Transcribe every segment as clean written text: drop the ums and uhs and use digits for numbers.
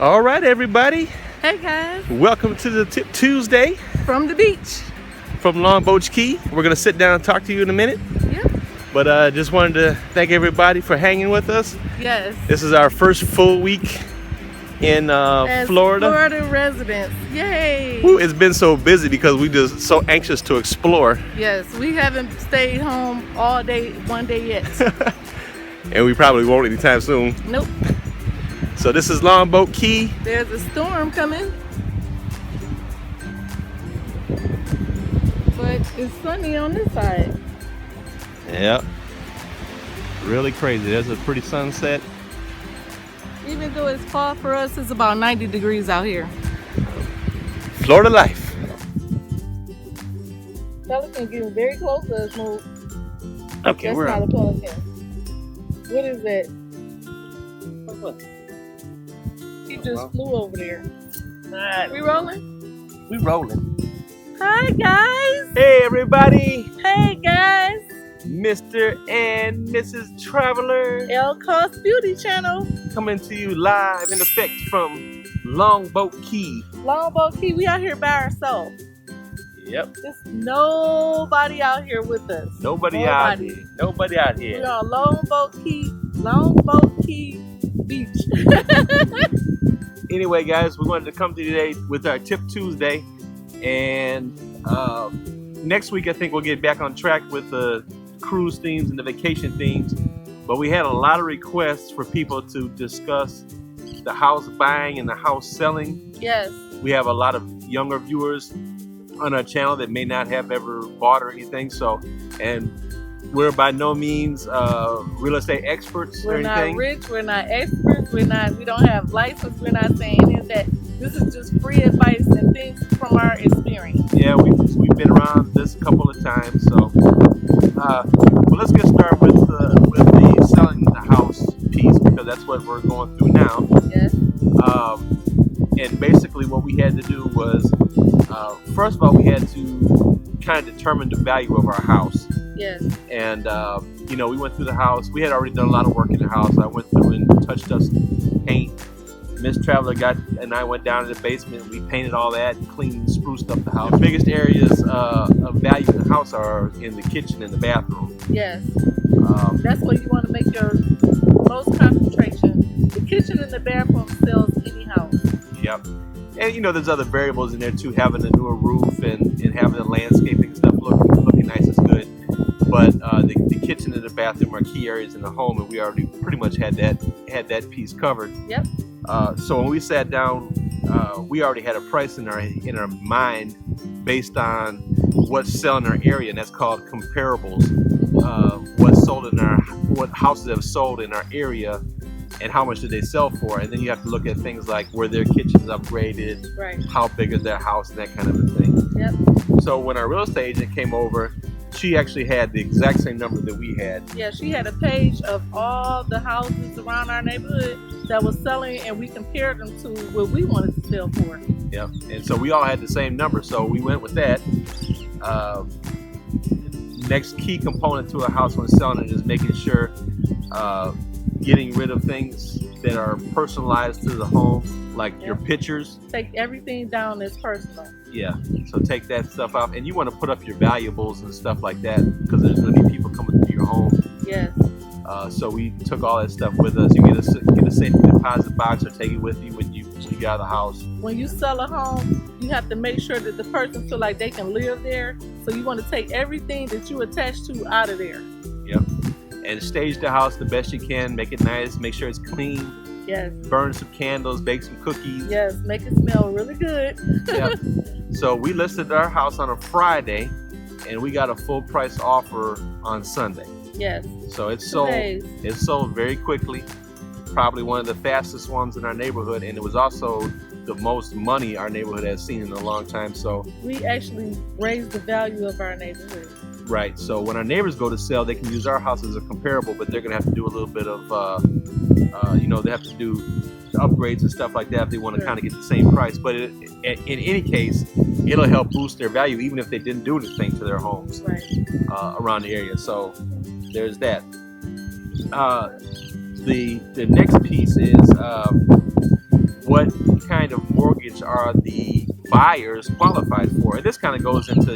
All right, everybody. Hey guys, Welcome to the Tip Tuesday from the beach. from Longboat Key. We're going to sit down and talk to you in a minute. Yep. But just wanted to thank everybody for hanging with us. Yes. This is our first full week in As Florida. Florida residents. Yay. Woo, it's been so busy because we just so anxious to explore. Yes, we haven't stayed home all day, one day yet. And we probably won't anytime soon. Nope. So this is Longboat Key. There's a storm coming. But it's sunny on this side. Yep. Really crazy. There's a pretty sunset. Even though it's fall for us, it's about 90 degrees out here. Florida life. Pelican getting very close to us. No, Okay, that's we're not on. a pelican. What is that? He just flew over there. Alright, We rolling? we rolling. Hi guys! Hey everybody, Hey guys! Mr. and Mrs. Traveler El Cost Beauty Channel. coming to you live in effect from Longboat Key. Longboat Key, we out here by ourselves. Yep. There's nobody out here with us. Nobody out here. Nobody out We're here. on Longboat Key Beach. Anyway, guys, we wanted to come to you today with our Tip Tuesday, and next week I think we'll get back on track with the cruise themes and the vacation themes. But we had a lot of requests for people to discuss the house buying and the house selling. Yes. We have a lot of younger viewers on our channel that may not have ever bought or anything. So, and we're by no means real estate experts or We're not anything. rich, we're not experts, we don't have license, we're not saying any of that. This is just free advice and things from our experience. Yeah, we've been around this a couple of times. So, well, let's get started with the selling the house piece, because that's what we're going through now. Yes. And basically what we had to do was, first of all, we had to kind of determine the value of our house. Yes. And, we went through the house. We had already done a lot of work in the house. I went through and touched up some paint. Miss Traveler and I went down to the basement. We painted all that, cleaned, spruced up the house. The biggest areas of value in the house are in the kitchen and the bathroom. Yes. That's where you want to make your most concentration. The kitchen and the bathroom sells any house. Yep. And there's other variables in there too. Having a newer roof and having the landscaping stuff looking nice is good. But the kitchen and the bathroom are key areas in the home, and we already pretty much had that piece covered. Yep. So when we sat down, we already had a price in our mind based on what's selling in our area, and that's called comparables. What houses have sold in our area, and how much did they sell for? And then you have to look at things like were their kitchens upgraded, Right. how big is their house, and that kind of a thing. Yep. So when our real estate agent came over, she actually had the exact same number that we had. Yeah, she had a page of all the houses around our neighborhood that was selling, and we compared them to what we wanted to sell for. Yep. And so we all had the same number, so we went with that. Next key component to a house when selling it is making sure getting rid of things that are personalized to the home, like your pictures. Take everything down as personal. Yeah, so take that stuff out, and you want to put up your valuables and stuff like that, because there's going to be people coming to your home. Yes. So we took all that stuff with us. You get a safety deposit box, or take it with you when you get out of the house. When you sell a home, you have to make sure that the person feel like they can live there. So you want to take everything that you attach to out of there. Yep. And stage the house the best you can. Make it nice. Make sure it's clean. Yes. Burn some candles. Bake some cookies. Yes. Make it smell really good. Yep. So we listed our house on a Friday, and we got a full price offer on Sunday. Yes. So it's 2 sold. days. It sold very quickly. Probably one of the fastest ones in our neighborhood, and it was also the most money our neighborhood has seen in a long time. So We actually raised the value of our neighborhood. right. So when our neighbors go to sell, they can use our house as a comparable, but they're gonna have to do a little bit of, they have to do upgrades and stuff like that if they want to Sure. kind of get the same price. But in any case, it'll help boost their value even if they didn't do anything to their homes Right. around the area. So there's that. The next piece is what kind of mortgage are the buyers qualified for. And this kind of goes into,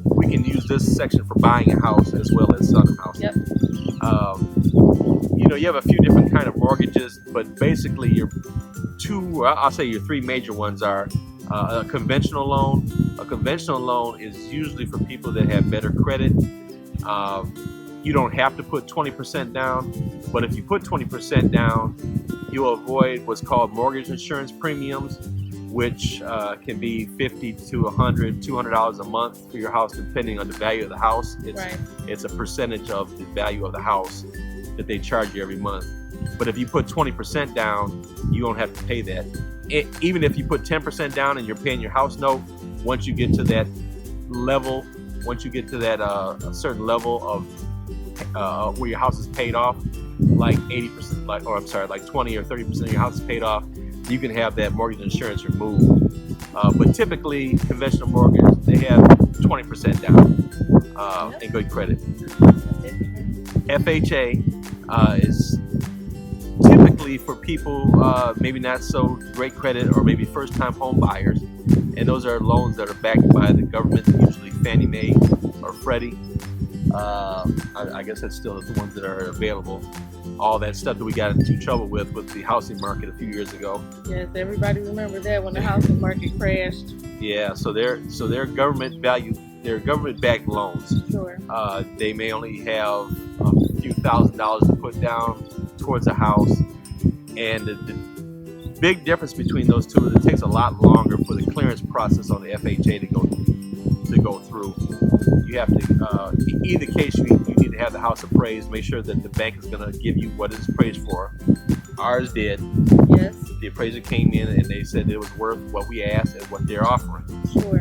we can use this section for buying a house as well as selling a house. Yep. You have a few different kind of mortgages, but basically your three major ones are a conventional loan. A conventional loan is usually for people that have better credit. You don't have to put 20% down, but if you put 20% down, you'll avoid what's called mortgage insurance premiums, which can be $50 to $100, $200 a month for your house, depending on the value of the house. It's a percentage of the value of the house that they charge you every month. But if you put 20% down, you don't have to pay that. Even if you put 10% down and you're paying your house note, once you get to that level, a certain level of where your house is paid off, like 80%, like 20 or 30% of your house is paid off, you can have that mortgage insurance removed. But typically, conventional mortgage, they have 20% down in good credit. FHA is typically for people maybe not so great credit or maybe first-time home buyers, and those are loans that are backed by the government, usually Fannie Mae or Freddie. I guess that's still the ones that are available. All that stuff that we got into trouble with the housing market a few years ago. Yes, everybody remember that when the housing market crashed. Yeah, so they're government-backed loans. Sure. They may only have a few $1,000s to put down towards a house, and the big difference between those two is it takes a lot longer for the clearance process on the FHA to go through. You have to, in either case, you need to have the house appraised. Make sure that the bank is going to give you what it's appraised for. Ours did. Yes. The appraiser came in and they said it was worth what we asked and what they're offering. Sure.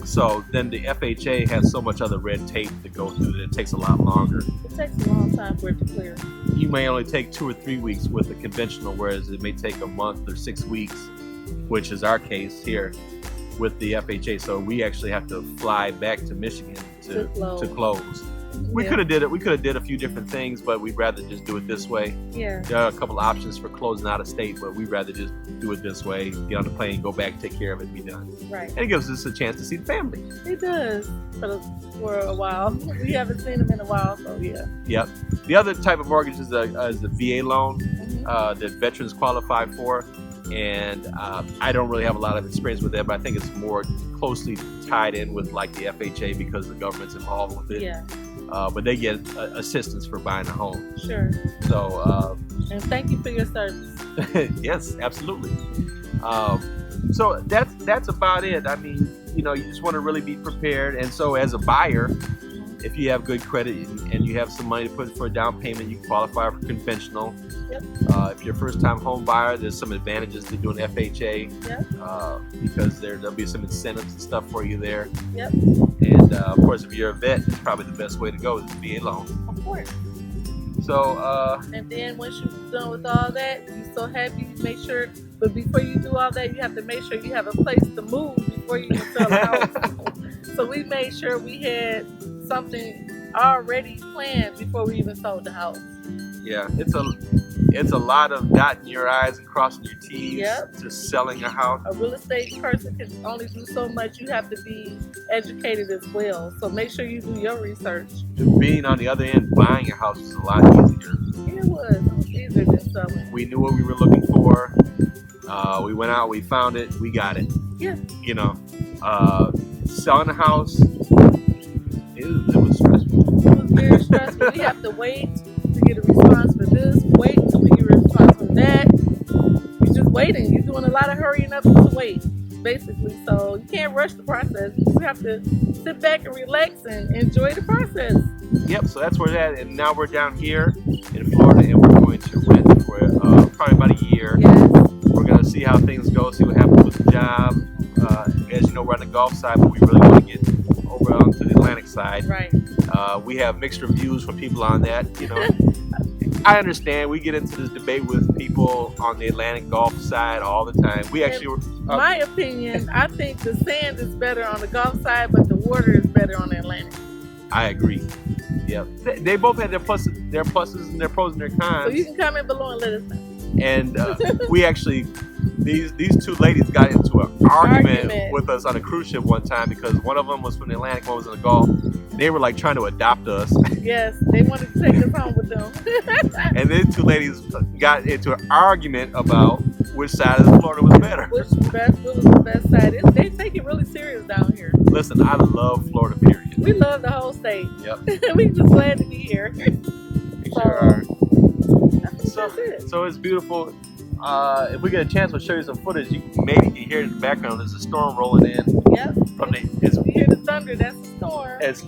So then the FHA has so much other red tape to go through that it takes a lot longer. It takes a long time for it to clear. You may only take 2 or 3 weeks with the conventional, whereas it may take a month or 6 weeks, which is our case here with the FHA. So we actually have to fly back to Michigan to close. We could have did it. We could have did a few different things, but we'd rather just do it this way. Yeah. There are a couple options for closing out of state, but we'd rather just do it this way. Get on the plane, go back, take care of it, and be done. Right. And it gives us a chance to see the family. It does for a while. We haven't seen them in a while, so yeah. Yep. The other type of mortgage is the VA loan that veterans qualify for. And I don't really have a lot of experience with that, but I think it's more closely tied in with like the FHA because the government's involved with it. Yeah. But they get assistance for buying a home. Sure. So. And thank you for your service. Yes, absolutely. So that's about it. I mean, you just want to really be prepared. And so as a buyer, if you have good credit and you have some money to put for a down payment, you qualify for conventional. Yep. If you're a first-time home buyer, there's some advantages to doing FHA. Yep. Because there'll be some incentives and stuff for you there. Yep. And of course, if you're a vet, it's probably the best way to go is the VA loan. Of course. So. And then once you're done with all that, you're so happy. You make sure, but before you do all that, you have to make sure you have a place to move before you can sell a house. So we made sure we had something already planned before we even sold the house. Yeah, it's a lot of dotting your I's and crossing your T's. Yep. To selling a house. A real estate person can only do so much. You have to be educated as well. So make sure you do your research. Being on the other end, buying a house is a lot easier. It was easier than selling. We knew what we were looking for. We went out, we found it, we got it. Yeah. Selling a house, it was stressful. It was very stressful. We have to wait to get a response for this, wait until we get a response from that. You're just waiting. You're doing a lot of hurrying up to wait, basically. So you can't rush the process. You just have to sit back and relax and enjoy the process. Yep, so that's where that, and now we're down here in Florida, and we're going to rent for probably about a year. Yes. We're going to see how things go, see what happens with the job. As you know, we're on the Gulf side, but we really want to get over onto the Atlantic side. Right. We have mixed reviews from people on that. I understand. We get into this debate with people on the Atlantic Gulf side all the time. We actually were. My opinion, I think the sand is better on the Gulf side, but the water is better on the Atlantic. I agree. Yeah, they both had their pluses and their pros and their cons. So you can comment below and let us know. and we actually these two ladies got into an argument with us on a cruise ship one time because one of them was from the Atlantic, one was in the Gulf. They were like trying to adopt us. Yes, they wanted to take us home with them. And these two ladies got into an argument about which side of Florida was better. Which was the best side? They take it really serious down here. Listen, I love Florida, period. We love the whole state. Yep. We just glad to be here. We sure are. That's it. So it's beautiful. If we get a chance, we'll show you some footage. You maybe can hear it in the background. There's a storm rolling in. Yep. We hear the thunder. That's the storm. It's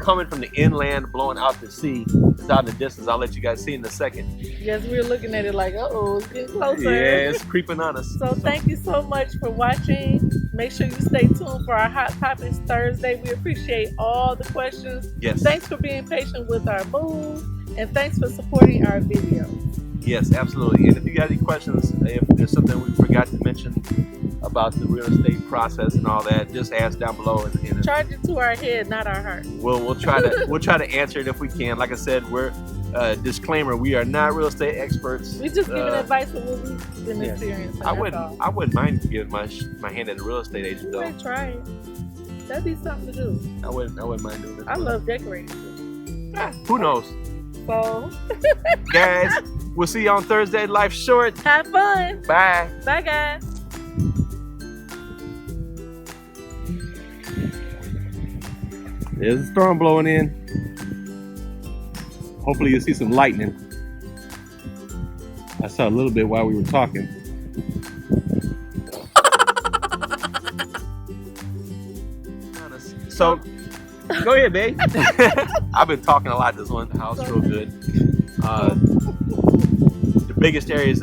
coming from the inland, blowing out to sea. It's out in the distance. I'll let you guys see in a second. Yes, we were looking at it like, uh-oh, it's getting closer. Yeah, it's creeping on us. So thank you so much for watching. Make sure you stay tuned for our Hot Topics Thursday. We appreciate all the questions. Yes. Thanks for being patient with our move. And thanks for supporting our videos. Yes, absolutely. And if you got any questions, if there's something we forgot to mention about the real estate process and all that, just ask down below. And charge it to our head, not our heart. We'll try to answer it if we can. Like I said, we're disclaimer: we are not real estate experts. We just giving advice on what we've been experiencing. I wouldn't mind giving my hand at a real estate agent though. You might try it. That'd be something to do. I wouldn't mind doing it. I love decorating. Who knows? So, guys, we'll see you on Thursday. Life's short. Have fun. Bye. Bye, guys. There's a storm blowing in. Hopefully you'll see some lightning. I saw a little bit while we were talking. So, go ahead, babe. I've been talking a lot this one. The house real good. The biggest areas